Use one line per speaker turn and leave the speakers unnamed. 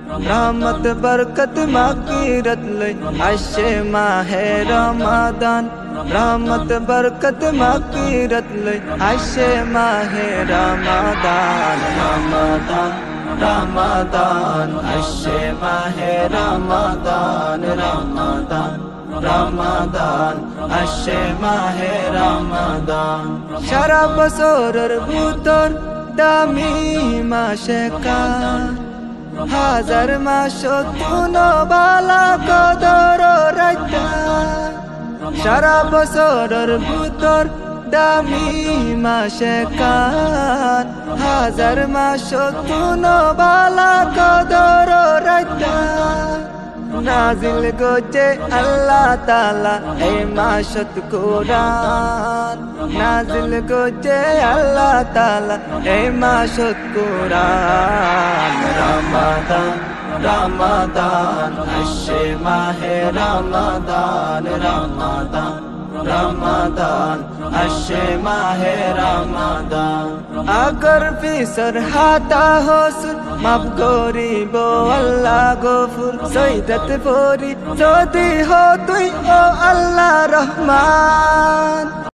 रहमत बरकत मागफिरत लई आशे माहे रमादान रहमत बरकत मागफिरत लई आशे माहे रमादान रमादान रमादान आशे माहे रमादान रमादान रमादान आशे माहे रमादान सारा बছরের ভিতর দামি মাসে কার হাজার মাস তুনো বালা কদর রাইতা সারা বছরের ভিতর দামি মাসে কার হাজার মাস তুনো বালা কদর রাইতা নাজিল গোজে আল্লাহ তাআলা এই মাসত কুরআন নাজিল গোজে আল্লাহ তাআলা এই মাসত কুরআন রমাদান রমাদান আশে মাহে রমাদান রমাদান रमादान आशे माहे रमादान अगर फिसर हाता होसुर माफ करिब अल्लाह गफुर सईदत परी जदि हो तुई ओ अल्लाह रहमान।